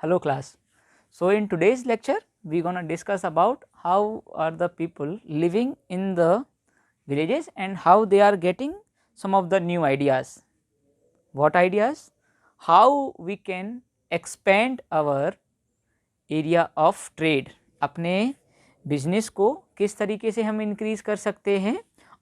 Hello class. So in today's lecture we gonna discuss about how are the people living in the villages and how they are getting some of the new ideas. What ideas? How we can expand our area of trade. अपने business को किस तरीके से हम increase कर सकते हैं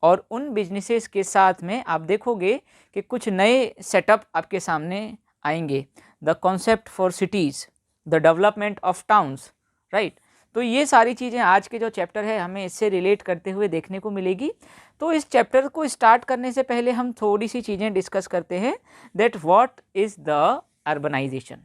और उन बिजनेसेस के साथ में आप देखोगे कि कुछ नए सेटअप आपके सामने आएंगे. The concept for cities, the development of towns, right. तो ये सारी चीज़ें आज के जो चैप्टर है हमें इससे रिलेट करते हुए देखने को मिलेगी. तो इस चैप्टर को स्टार्ट करने से पहले हम थोड़ी सी चीज़ें डिस्कस करते हैं that what is the urbanization.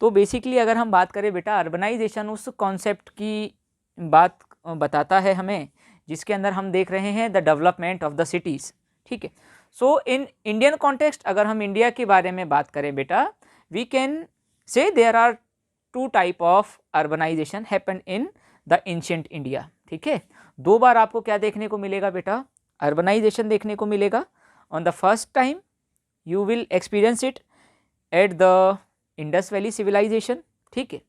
तो बेसिकली अगर हम बात करें बेटा, अर्बनाइजेशन उस कॉन्सेप्ट की बात बताता है हमें जिसके अंदर हम देख रहे हैं the development of the cities. ठीक है. सो इन इंडियन कॉन्टेक्स्ट अगर हम इंडिया के बारे में बात करें बेटा, we can say there are two type of urbanization happen in the ancient India. ठीक है. दो बार आपको क्या देखने को मिलेगा बेटा, अर्बनाइजेशन देखने को मिलेगा. On the first time you will experience it at the Indus valley civilization. ठीक है.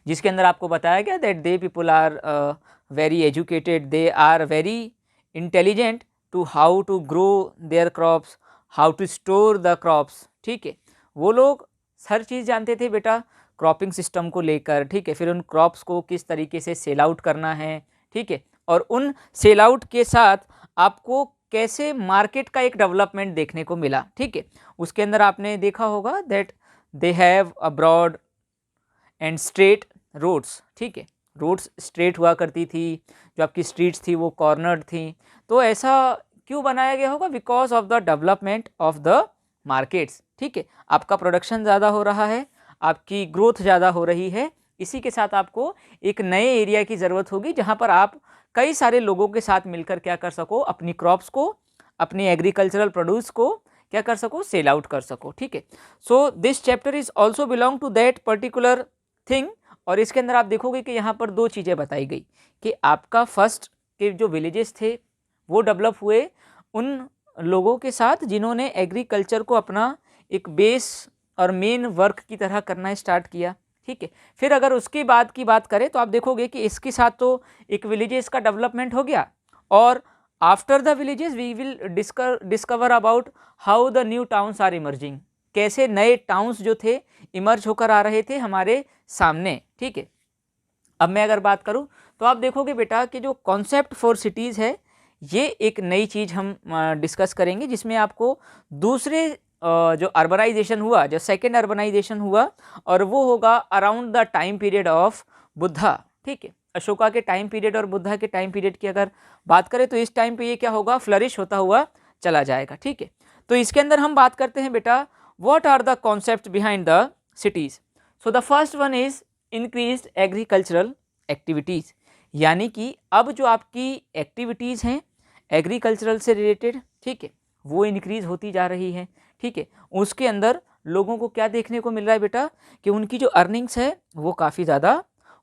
जिसके अंदर आपको बताया गया that they people are very educated, they are very intelligent to how to grow their crops, how to store the crops. ठीक है. वो लोग हर चीज़ जानते थे बेटा क्रॉपिंग सिस्टम को लेकर. ठीक है. फिर उन क्रॉप्स को किस तरीके से सेल आउट करना है. ठीक है. और उन सेल आउट के साथ आपको कैसे मार्केट का एक डेवलपमेंट देखने को मिला. ठीक है. उसके अंदर आपने देखा होगा that they have a broad and straight roads. ठीक है. रोड्स स्ट्रेट हुआ करती थी, जो आपकी स्ट्रीट्स थी वो कॉर्नर्ड थी. तो ऐसा क्यों बनाया गया होगा? Because of the development of the markets. ठीक है. आपका प्रोडक्शन ज़्यादा हो रहा है, आपकी ग्रोथ ज़्यादा हो रही है, इसी के साथ आपको एक नए एरिया की ज़रूरत होगी जहाँ पर आप कई सारे लोगों के साथ मिलकर क्या कर सको, अपनी क्रॉप्स को, अपनी एग्रीकल्चरल प्रोड्यूस को क्या कर सको, सेल आउट कर सको. ठीक है. So this chapter is also belong to that particular thing. और इसके अंदर आप देखोगे कि यहाँ पर दो चीज़ें बताई गई कि आपका फर्स्ट के जो विलेजेस थे वो डेवलप हुए उन लोगों के साथ जिन्होंने एग्रीकल्चर को अपना एक बेस और मेन वर्क की तरह करना स्टार्ट किया. ठीक है. फिर अगर उसके बाद की बात करें तो आप देखोगे कि इसके साथ तो एक विलेजेस का डेवलपमेंट हो गया और after the villages we will discover about how the new towns are emerging. कैसे नए टाउन्स जो थे इमर्ज होकर आ रहे थे हमारे सामने. ठीक है. अब मैं अगर बात करूं तो आप देखोगे बेटा कि जो कॉन्सेप्ट फॉर सिटीज़ है ये एक नई चीज़ हम डिस्कस करेंगे जिसमें आपको दूसरे जो अर्बनाइजेशन हुआ, जो सेकेंड अर्बनाइजेशन हुआ और वो होगा around the time period of Buddha. ठीक है. अशोका के टाइम पीरियड और बुद्धा के टाइम पीरियड की अगर बात करें तो इस टाइम पे ये क्या होगा, फ्लरिश होता हुआ चला जाएगा. ठीक है. तो इसके अंदर हम बात करते हैं बेटा what are the concept behind the cities. So the first one is increased agricultural activities. यानी कि अब जो आपकी एक्टिविटीज़ हैं एग्रीकल्चरल से रिलेटेड, ठीक है, वो इंक्रीज़ होती जा रही है. ठीक है. उसके अंदर लोगों को क्या देखने को मिल रहा है बेटा कि उनकी जो अर्निंग्स है वो काफ़ी ज़्यादा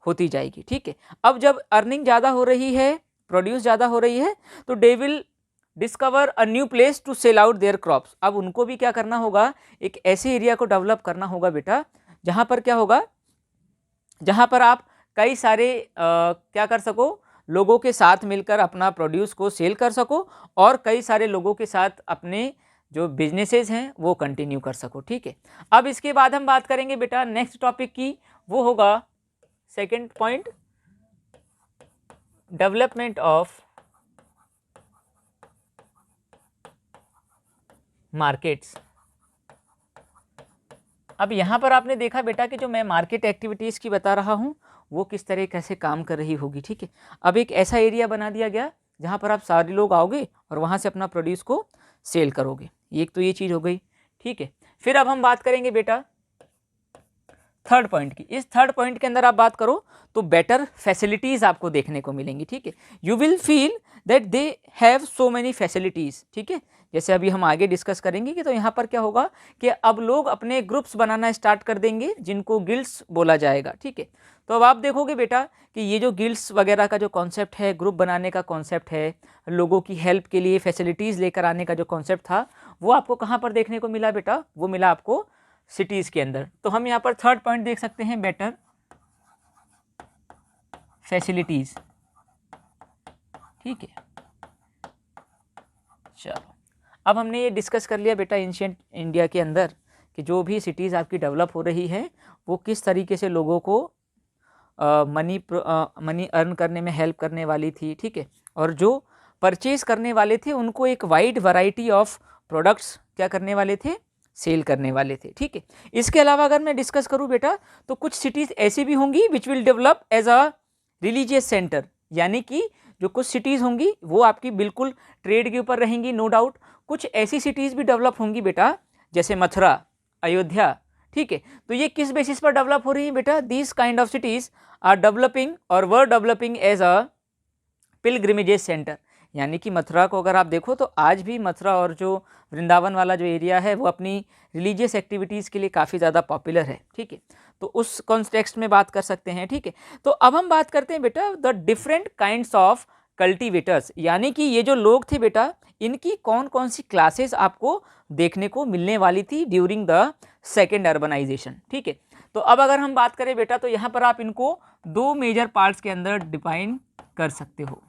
होती जाएगी. ठीक है. अब जब अर्निंग ज़्यादा हो रही है, प्रोड्यूस ज़्यादा हो रही है तो they will discover a new place to sell out their crops. अब उनको भी क्या करना होगा, एक ऐसे एरिया को डेवलप करना होगा बेटा जहाँ पर क्या होगा, जहाँ पर आप कई सारे क्या कर सको, लोगों के साथ मिलकर अपना प्रोड्यूस को सेल कर सको और कई सारे लोगों के साथ अपने जो बिजनेसेस हैं वो कंटिन्यू कर सको. ठीक है. अब इसके बाद हम बात करेंगे बेटा नेक्स्ट टॉपिक की, वो होगा second point, development of markets. अब यहाँ पर आपने देखा बेटा कि जो मैं मार्केट एक्टिविटीज़ की बता रहा हूँ वो किस तरह कैसे काम कर रही होगी. ठीक है. अब एक ऐसा एरिया बना दिया गया जहाँ पर आप सारे लोग आओगे और वहाँ से अपना प्रोड्यूस को सेल करोगे. एक तो ये चीज़ हो गई. ठीक है. फिर अब हम बात करेंगे बेटा थर्ड पॉइंट की. इस थर्ड पॉइंट के अंदर आप बात करो तो बेटर फैसिलिटीज़ आपको देखने को मिलेंगी. ठीक है. You will feel that they have so many facilities. ठीक है. जैसे अभी हम आगे डिस्कस करेंगे कि तो यहाँ पर क्या होगा कि अब लोग अपने ग्रुप्स बनाना स्टार्ट कर देंगे जिनको गिल्ड्स बोला जाएगा. ठीक है. तो अब आप देखोगे बेटा कि ये जो गिल्ड्स वगैरह का जो कॉन्सेप्ट है, ग्रुप बनाने का कॉन्सेप्ट है, लोगों की हेल्प के लिए फैसिलिटीज़ लेकर आने का जो कॉन्सेप्ट था वो आपको कहाँ पर देखने को मिला बेटा, वो मिला आपको सिटीज़ के अंदर। तो हम यहाँ पर थर्ड पॉइंट देख सकते हैं, बेटर फैसिलिटीज़। ठीक है, चलो अब हमने ये डिस्कस कर लिया बेटा एंशिएंट इंडिया के अंदर कि जो भी सिटीज़ आपकी डेवलप हो रही है वो किस तरीके से लोगों को मनी अर्न करने में हेल्प करने वाली थी। ठीक है, और जो परचेज करने वाले थे उनको एक वाइड वैरायटी ऑफ प्रोडक्ट्स क्या करने वाले थे, सेल करने वाले थे। ठीक है, इसके अलावा अगर मैं डिस्कस करूं बेटा तो कुछ सिटीज़ ऐसी भी होंगी which will develop as a religious centre, यानी कि जो कुछ सिटीज़ होंगी वो आपकी बिल्कुल ट्रेड के ऊपर रहेंगी, नो डाउट। कुछ ऐसी सिटीज़ भी डेवलप होंगी बेटा जैसे मथुरा, अयोध्या। ठीक है, तो ये किस बेसिस पर डेवलप हो रही है बेटा, this kind of cities are developing और were developing as a pilgrimages centre. यानी कि मथुरा को अगर आप देखो तो आज भी मथुरा और जो वृंदावन वाला जो एरिया है वो अपनी रिलीजियस एक्टिविटीज़ के लिए काफ़ी ज़्यादा पॉपुलर है। ठीक है, तो उस कॉन्टेक्स्ट में बात कर सकते हैं। ठीक है, तो अब हम बात करते हैं बेटा the different kinds of cultivators, यानी कि ये जो लोग थे बेटा इनकी कौन कौन सी क्लासेस आपको देखने को मिलने वाली थी ड्यूरिंग द सेकेंड अर्बनाइजेशन। ठीक है, तो अब अगर हम बात करें बेटा तो यहाँ पर आप इनको दो मेजर पार्ट्स के अंदर डिफाइन कर सकते हो।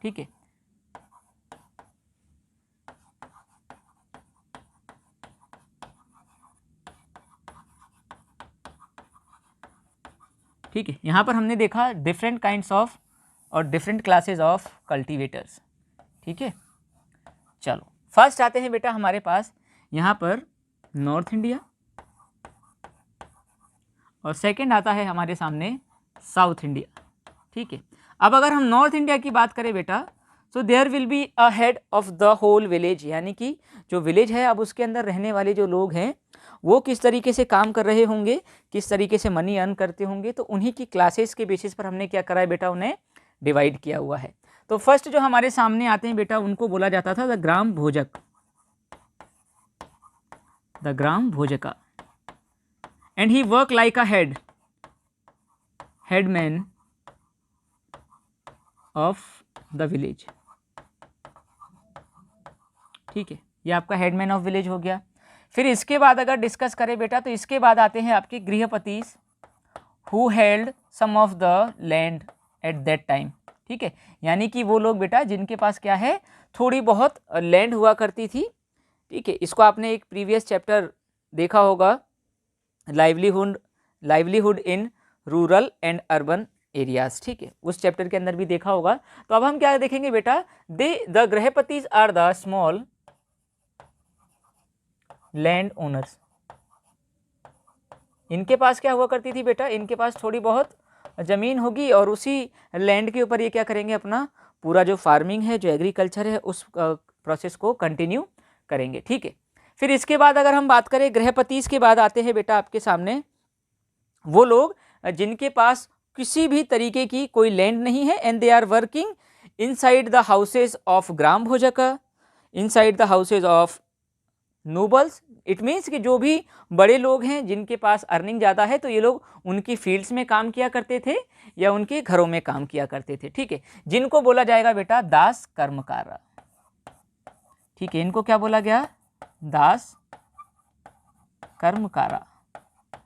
ठीक है, ठीक है, यहाँ पर हमने देखा डिफरेंट काइंड्स ऑफ और डिफरेंट क्लासेस ऑफ कल्टीवेटर्स। ठीक है, चलो फर्स्ट आते हैं बेटा हमारे पास यहाँ पर नॉर्थ इंडिया और सेकंड आता है हमारे सामने साउथ इंडिया। ठीक है, अब अगर हम नॉर्थ इंडिया की बात करें बेटा तो there will be a head of the whole village, यानी कि जो विलेज है अब उसके अंदर रहने वाले जो लोग हैं वो किस तरीके से काम कर रहे होंगे, किस तरीके से मनी अर्न करते होंगे, तो उन्हीं की क्लासेस के बेसिस पर हमने क्या करा है बेटा, उन्हें डिवाइड किया हुआ है। तो फर्स्ट जो हमारे सामने आते हैं बेटा उनको बोला जाता था the grama bhojak, the grama bhojaka, and he work like a headman of the village. ठीक है, ये आपका हेडमैन ऑफ विलेज हो गया। फिर इसके बाद अगर डिस्कस करें बेटा तो इसके बाद आते हैं आपके grihapatis who held some of the land at that time. ठीक है, यानी कि वो लोग बेटा जिनके पास क्या है, थोड़ी बहुत लैंड हुआ करती थी। ठीक है, इसको आपने एक प्रीवियस चैप्टर देखा होगा, livelihood in rural and urban areas. ठीक है, उस चैप्टर के अंदर भी देखा होगा। तो अब हम क्या देखेंगे बेटा, the grihapatis are the small land owners. इनके पास क्या हुआ करती थी बेटा, इनके पास थोड़ी बहुत ज़मीन होगी और उसी लैंड के ऊपर ये क्या करेंगे, अपना पूरा जो फार्मिंग है, जो एग्रीकल्चर है, उस प्रोसेस को कंटिन्यू करेंगे। ठीक है, फिर इसके बाद अगर हम बात करें गृहपतिस के बाद आते हैं बेटा आपके सामने वो लोग जिनके पास किसी भी तरीके की कोई लैंड नहीं है and they are working inside the houses of grama bhojaka, inside the houses of nobles. It means कि जो भी बड़े लोग हैं जिनके पास अर्निंग ज़्यादा है तो ये लोग उनकी फील्ड्स में काम किया करते थे या उनके घरों में काम किया करते थे। ठीक है, जिनको बोला जाएगा बेटा दास कर्मकारा। ठीक है, इनको क्या बोला गया, दास कर्मकारा।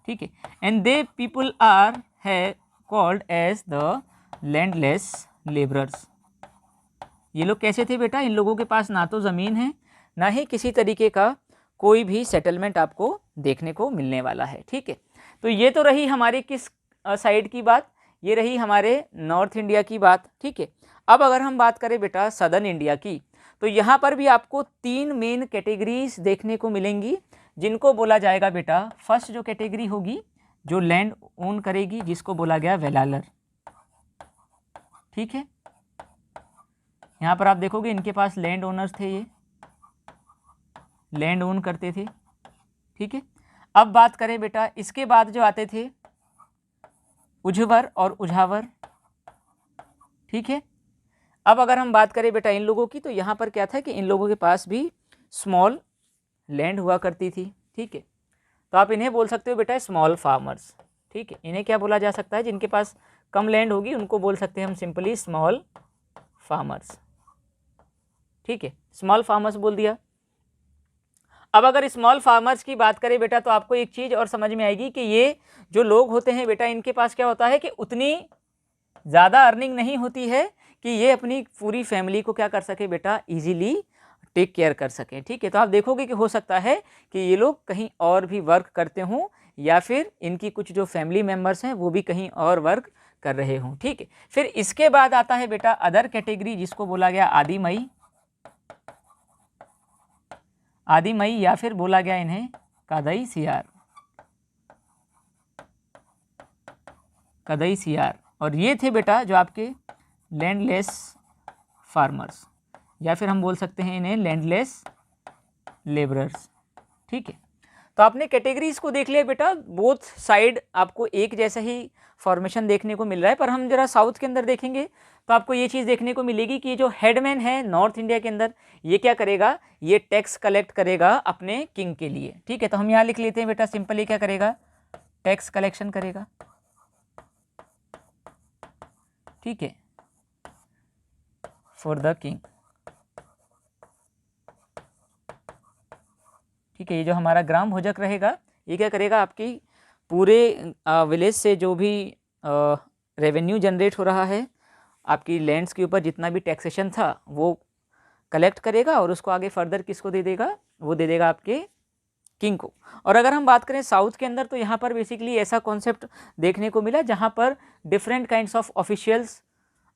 ठीक है, एंड दे पीपल आर है called as the landless labourers. ये लोग कैसे थे बेटा, इन लोगों के पास ना तो ज़मीन है ना ही किसी तरीके का कोई भी सेटलमेंट आपको देखने को मिलने वाला है। ठीक है, तो ये तो रही हमारी किस साइड की बात, ये रही हमारे नॉर्थ इंडिया की बात। ठीक है, अब अगर हम बात करें बेटा सदर्न इंडिया की तो यहाँ पर भी आपको तीन मेन कैटेगरीज देखने को मिलेंगी जिनको बोला जाएगा बेटा, फर्स्ट जो कैटेगरी होगी जो लैंड ओन करेगी जिसको बोला गया वेलालर। ठीक है, यहाँ पर आप देखोगे इनके पास लैंड ओनर्स थे, ये लैंड ओन करते थे। ठीक है, अब बात करें बेटा इसके बाद जो आते थे उझवर और उझावर। ठीक है, अब अगर हम बात करें बेटा इन लोगों की तो यहाँ पर क्या था कि इन लोगों के पास भी स्मॉल लैंड हुआ करती थी। ठीक है, तो आप इन्हें बोल सकते हो बेटा स्मॉल फार्मर्स। ठीक है, इन्हें क्या बोला जा सकता है, जिनके पास कम लैंड होगी उनको बोल सकते हैं हम सिंपली स्मॉल फार्मर्स। ठीक है, स्मॉल फार्मर्स बोल दिया। अब अगर स्मॉल फार्मर्स की बात करें बेटा तो आपको एक चीज़ और समझ में आएगी कि ये जो लोग होते हैं बेटा इनके पास क्या होता है कि उतनी ज़्यादा अर्निंग नहीं होती है कि ये अपनी पूरी फैमिली को क्या कर सके बेटा इजीली टेक केयर कर सकें। ठीक है, तो आप देखोगे कि हो सकता है कि ये लोग कहीं और भी वर्क करते हों या फिर इनकी कुछ जो फैमिली मेम्बर्स हैं वो भी कहीं और वर्क कर रहे हों। ठीक है, फिर इसके बाद आता है बेटा अदर कैटेगरी जिसको बोला गया आदिमई, आदिमई या फिर बोला गया इन्हें कदई सियार, कदई सियार। और ये थे बेटा जो आपके लैंडलेस फार्मर्स या फिर हम बोल सकते हैं इन्हें लैंडलेस लेबरर्स। ठीक है, तो आपने कैटेगरीज को देख लिया बेटा, बोथ साइड आपको एक जैसा ही फॉर्मेशन देखने को मिल रहा है। पर हम जरा साउथ के अंदर देखेंगे तो आपको ये चीज़ देखने को मिलेगी कि जो हेडमैन है नॉर्थ इंडिया के अंदर ये क्या करेगा, ये टैक्स कलेक्ट करेगा अपने किंग के लिए। ठीक है, तो हम यहाँ लिख लेते हैं बेटा सिंपली क्या करेगा, टैक्स कलेक्शन करेगा। ठीक है, फॉर द किंग। ठीक है, ये जो हमारा ग्राम भोजक रहेगा ये क्या करेगा, आपकी पूरे विलेज से जो भी रेवेन्यू जनरेट हो रहा है आपकी लैंड्स के ऊपर जितना भी टैक्सेशन था वो कलेक्ट करेगा और उसको आगे फर्दर किसको दे देगा, वो दे देगा आपके किंग को। और अगर हम बात करें साउथ के अंदर तो यहाँ पर बेसिकली ऐसा कॉन्सेप्ट देखने को मिला जहाँ पर डिफरेंट काइंड्स ऑफ ऑफिशियल्स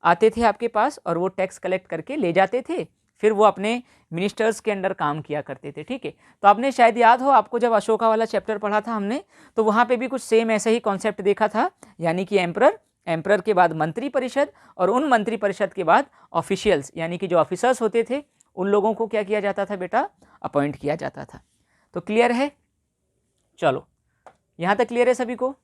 आते थे आपके पास और वो टैक्स कलेक्ट करके ले जाते थे, फिर वो अपने मिनिस्टर्स के अंडर काम किया करते थे। ठीक है, तो आपने शायद याद हो आपको जब अशोका वाला चैप्टर पढ़ा था हमने तो वहाँ पे भी कुछ सेम ऐसा ही कॉन्सेप्ट देखा था, यानी कि एम्परर, एम्परर के बाद मंत्री परिषद और उन मंत्री परिषद के बाद ऑफिशियल्स यानी कि जो ऑफिसर्स होते थे उन लोगों को क्या किया जाता था बेटा, अपॉइंट किया जाता था। तो क्लियर है, चलो यहाँ तक क्लियर है सभी को।